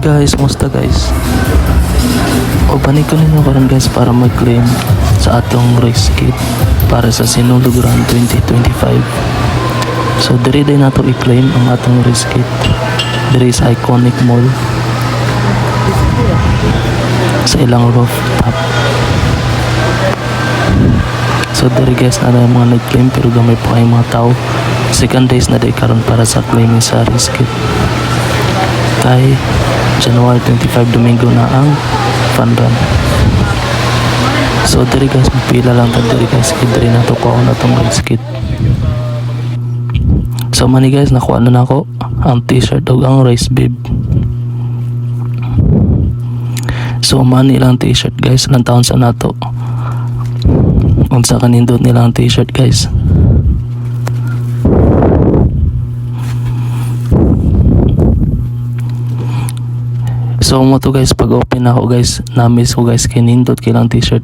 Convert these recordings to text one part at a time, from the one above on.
Guys, musta guys? O banig ko ninyo karon guys para mag-claim sa atong race kit para sa Sinulog Run 2025. So diri day nato i-claim ang atong race kit. Diri sa Iconic Mall sa ilang rooftop. So diri guys na mga nag-claim pero gamay pa kayong mga tao. Second days na day karon para sa claiming sa race kit. Kay January 25 Domingo na ang fun run. So diri guys mapila lang ta diri guys kay diri nato ko na tong race kit. So mani guys nakuha na nako ang t-shirt ug ang race bib. So mani lang t-shirt guys lang taon sa nato. Unsa kanindot nila ang t-shirt guys. So mo to guys pag open ako guys na-miss ko guys kay nindot kailang t-shirt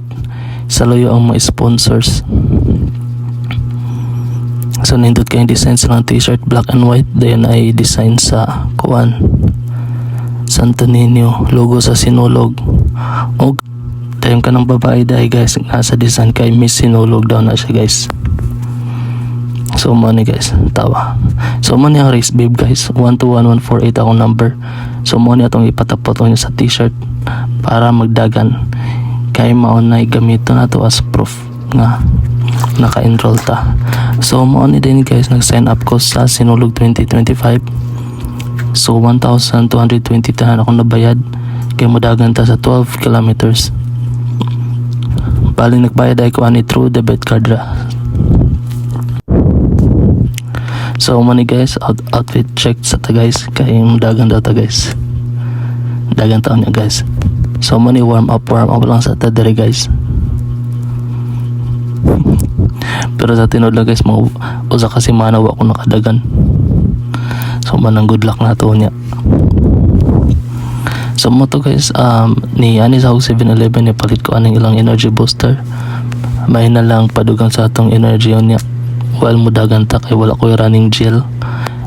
sa loyo ang mga sponsors. So nindot kay design sa t-shirt black and white then ay design sa kuan Santo Niño logo sa Sinulog og tayong kanang babae dai guys nasa design kay Miss Sinulog daw na siya guys. So money guys tawa. So money ang race babe guys 121148 akong number. So money atong ipatapot niya sa t-shirt para magdagan kay maunay gamito na to as proof nga naka-enroll ta. So money din guys nag-sign up ko sa Sinulog 2025. So 1,220 tanan akong nabayad kay modagan ta sa 12 kilometers. Bali nagbayad ay ko ani through debit card ra. So money guys outfit check sa ta guys kay dagan daw ta guys. Dagan taon niya guys. So money warm up lang sa ta dere guys. Pero sa tinod lang guys mga usa kasi manaw ako nakadagan. So manang good luck na to niya. So mo to guys ni ani sa 7-Eleven ni palit ko aning ilang energy booster. May na lang padugang sa atong energy niya. While mudagan ta kay wala ko'y running gel.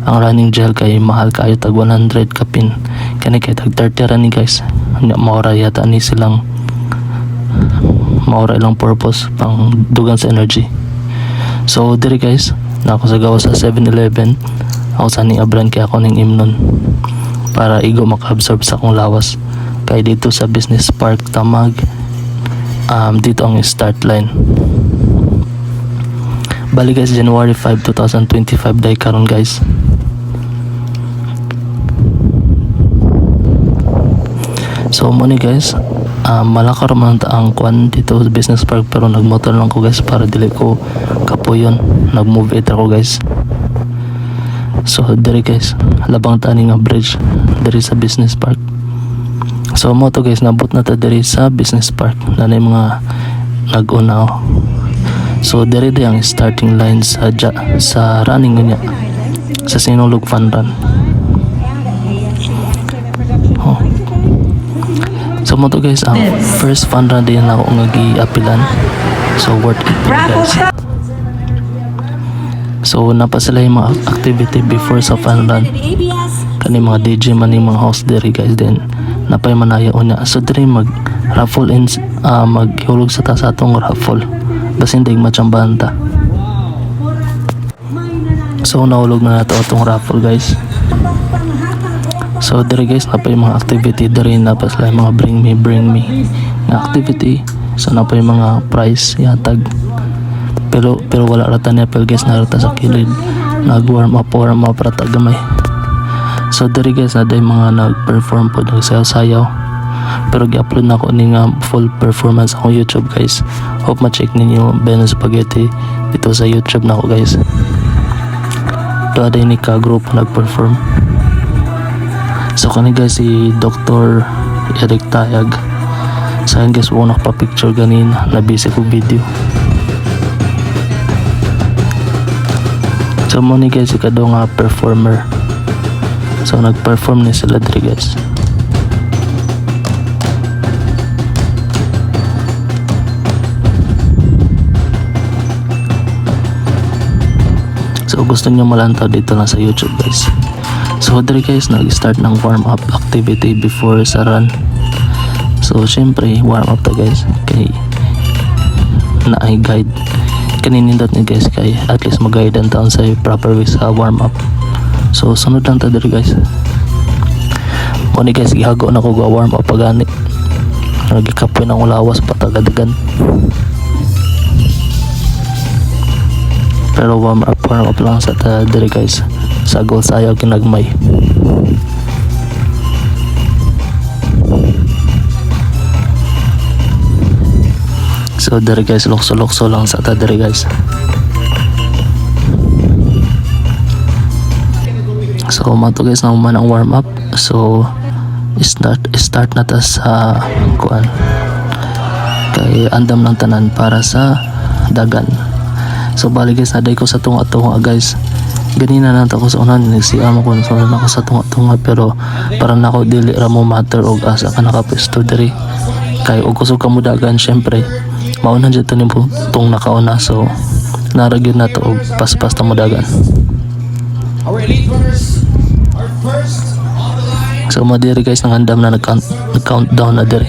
Ang running gel kay mahal kayo tag 100 kapin. Kani kay tag 30 running guys. Maura yata ni silang maura ilang purpose pang dugang sa energy. So diri guys na ako sa gawa sa 7-Eleven. Ako sa ning abran kay ako ning imnon para igo maka-absorb sa akong lawas. Kay dito sa Business Park Tamag dito ang start line. Bali guys January 5, 2025 day karon guys. So money guys malakar man ta ang kwan dito sa Business Park pero nagmotor lang ko guys para dili ko kapuyon. Nag-move it ako guys. So diri guys labang tani nga bridge diri sa Business Park. So mo to guys nabot na ta diri sa Business Park na mga nag-una. So diri day ang starting line sa running niya sa Sinulog Fun Run. Oh. So mo to guys ang first fun run din ako nga gi-apilan. So worth it guys. So napasala yung mga activity before sa fun run. Kani mga DJ man yung mga host diri guys then napay manaya unya. So diri mag raffle in maghulog sa ta sa atong raffle. Basta hindi machambahan ta. So nahulog na nato itong raffle guys. So diri guys napay mga activity diri napas lang mga bring me nga activity. So napay mga prize yatag. Pero wala rata niya pero guys narata sa kilid. Nag warm up rata gamay. So diri guys na day mga nag-perform po nagsayaw-sayaw. Pero gi-upload na ako ni nga full performance akong YouTube guys. Hope ma-check ninyo Beno Spaghetti dito sa YouTube na ako guys. Doon day ni ka group nag-perform. So kani guys si Dr. Eric Tayag. Sa akin guys wala nakapa-picture ganin na busy ko video. So mo ni guys ikado nga performer. So nag-perform ni sila diri guys. So gusto nyo malantaw dito lang sa YouTube guys. So diri guys, nag-start ng warm up activity before sa run. So syempre warm up ta guys kay na ay guide kaninindot ni guys kay at least mag-guide ang taon sa proper way sa warm up. So sunod lang ta diri guys. Mo ni guys gihago na ko ga warm up pagani. Nagikapoy ng ulawas patagadagan. Pero warm up lang sa ta diri guys. Sagol sayaw ginagmay. So diri guys, lokso lang sa ta diri guys. So mato guys na man ang warm up. So start na ta sa kuan. Kay andam ng tanan para sa dagan. So bali guys, naday ko sa tunga-tunga guys. Ganina na ako sa unan, nagsiyama ko na ako sa tunga-tunga, pero para na ako dili ra mo matter og asa ka nakapesto diri. Kay og kusog ka mo dagan syempre. Mauna dyan ito ni tong nakauna, so naragyan na to og pas-pas na mo dagan. Our elite runners are first on the line. So mo diri guys, nang handam na nag-countdown na diri.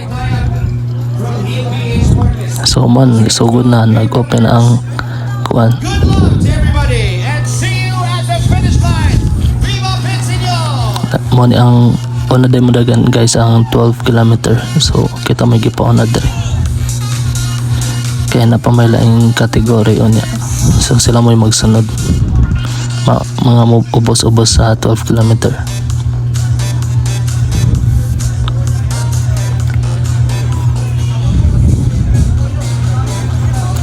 So man, so good na, nag-open ang kuan. Good luck to everybody and see you at the finish line. Viva Pensinyo! Mo ni ang una day mo dagan guys ang 12 kilometer. So kita may gipaon na diri. Kaya napamailaing kategory unya. So sila mo magsunod. Mga ubos-ubos sa 12 kilometer.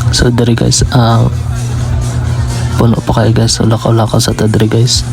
So diri guys, puno pa kayo guys. So lakaw-lakaw sa ta diri guys.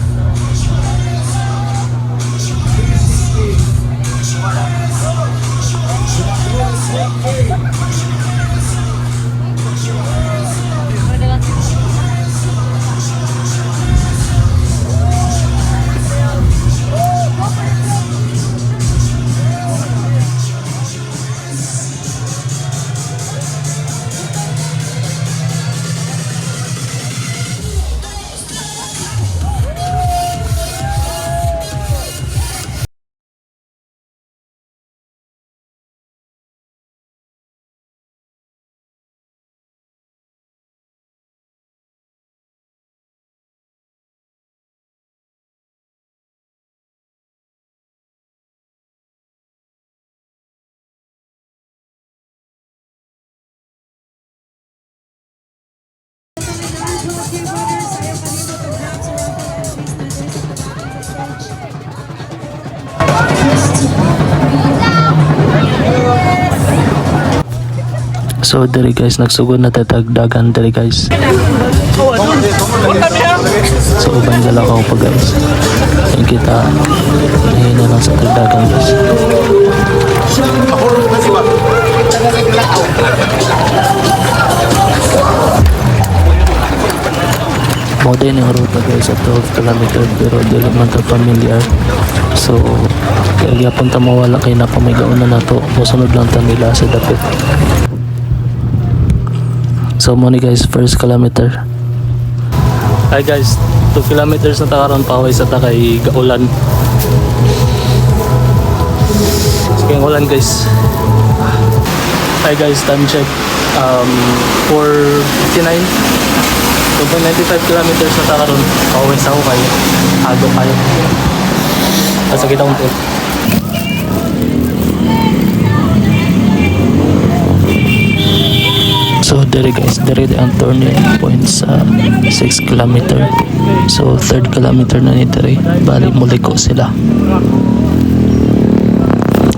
So diri guys, nagsugod na tatagdagan diri guys. So ubang dala ko pa guys. Yung kita hina lang sa tagdagan guys. Modern yung ruta guys at 12 kilometer pero dili man ta familiar. So kaya punta mawala kay napamigaon na nato. Musunod lang ta nila sa dapit. So muna guys, first kilometer. Hi guys, 2 kilometers na takaroon pa sa takay Gaulan. Sige ulan guys. Hi guys, time check 4:59. So 95 kilometers na takaroon pa sa ako kayo. Hago kayo. Asa kita unti. So dere guys, dere ang turning point sa 6 kilometer. So 3rd kilometer na ni dere. Bali muliko sila.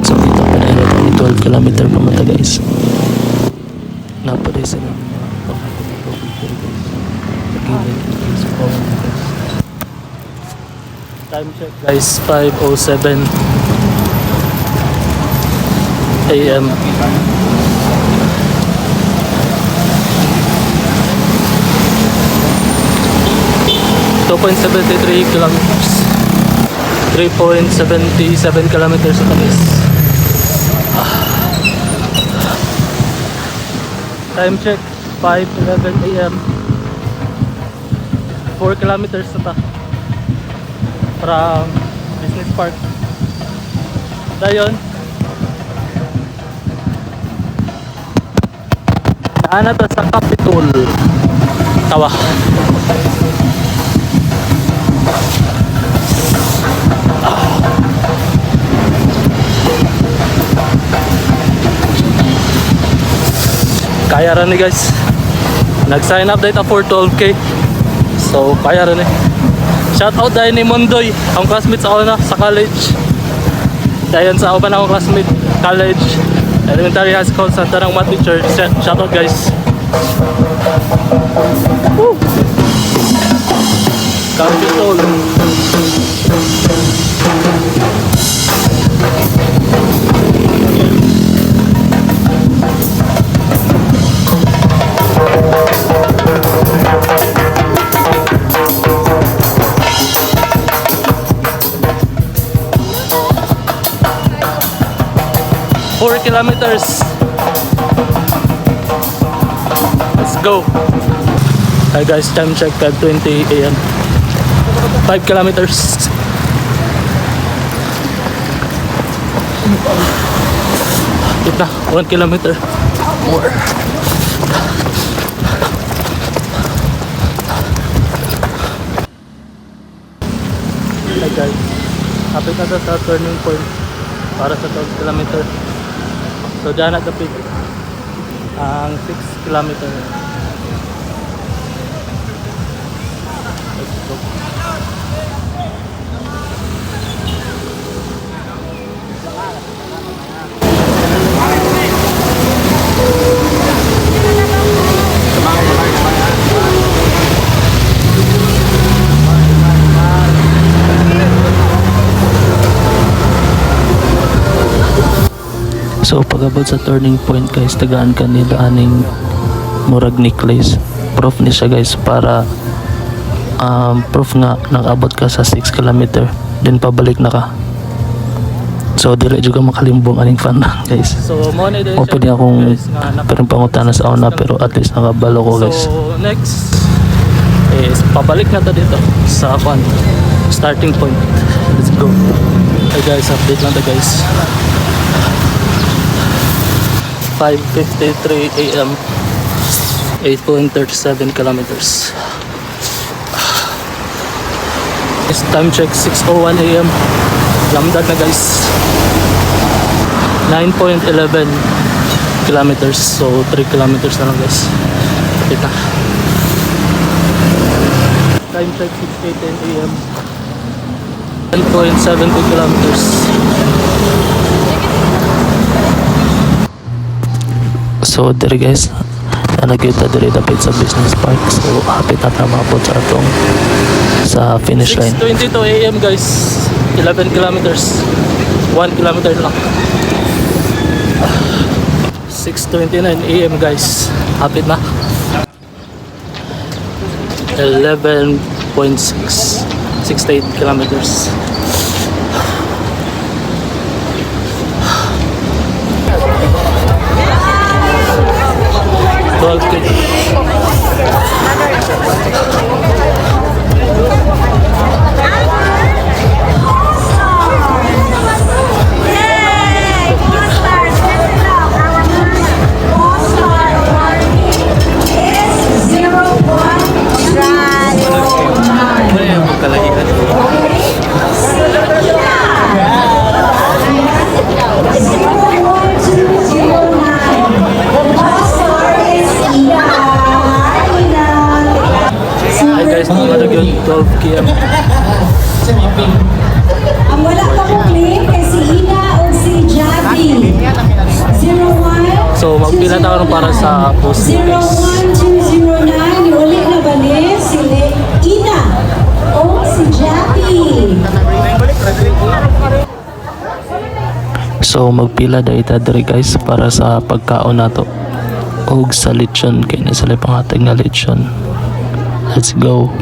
So dito pa na yung 12 kilometer pa mata guys. Napaday sila. Time check guys, 5:07 AM. 2.73 kilometers, 3.77 kilometers sa tamis. Time check 5:11 AM, 4 kilometers na ta from Business Park. Dayon. Naana ta sa Capitol. Tawa. Kaya rin eh guys. Nag-sign up dito for 12K. So kaya rin eh. Shout out dahil ni Mondoy, ang classmate sa ako na sa college. Dahil sa ako pa na akong classmate college, elementary high school, Santa Nang Math Teacher. Shout out guys. Woo! Capitol. 4 kilometers. Let's go. Hi guys, time check 5:20 AM. 5 kilometers. Kita 1 kilometer more. Hi guys, kapit na sa turning point para sa 12 kilometer. So dyan at kapit ang 6 kilometer. Let's go. So pagabot sa turning point guys, tagaan ka nila aning murag necklace. Proof ni siya guys para proof nga nakabot ka sa 6 kilometer. Then pabalik na ka. So dili juga makalimbong aning fan guys. So mo na O pwede akong parang pangutana sa una pero at least nakabalo ko guys. So next is pabalik na ta dito sa starting point. Let's go. Hey guys, update lang ta guys. 5:53 AM, 8.37 kilometers. It's time check 6:01 AM. Lamdag na guys. 9.11 kilometers, so 3 kilometers na lang guys. Kita. Time check 6:10 AM. 10.72 kilometers. So diri guys, nakita diri dapat sa business park. So hapit na mabot sa atong sa finish line. 6:22 AM guys. 11 kilometers. 1 kilometer lang. 6:29 AM guys. Hapit na. 11.6 68 kilometers. Hi guys, mga yun 12 km. Ang wala pa kong claim kay si Ina o si Javi. 01 So magpila tayo para sa post race. 01209 uli na ba ni si Ina o si Javi. So magpila da ita diri guys para sa pagkaon nato og sa lechon kay na sila pangatag nga lechon. Let's go.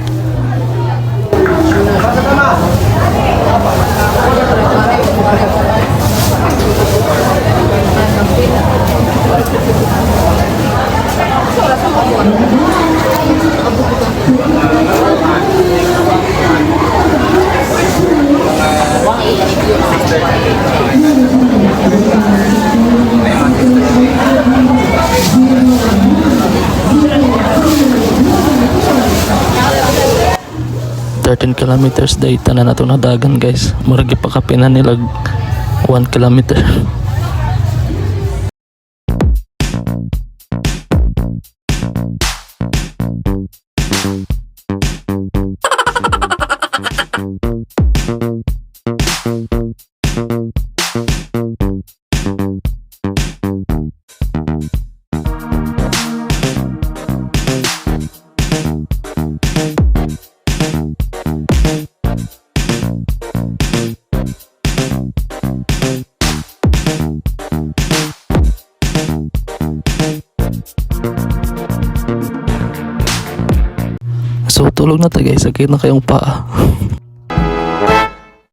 14 kilometers day tanan nato na dagan guys. Murag ipakapinan nila 1 kilometer. So tulog na ta guys, sakit na kayong paa.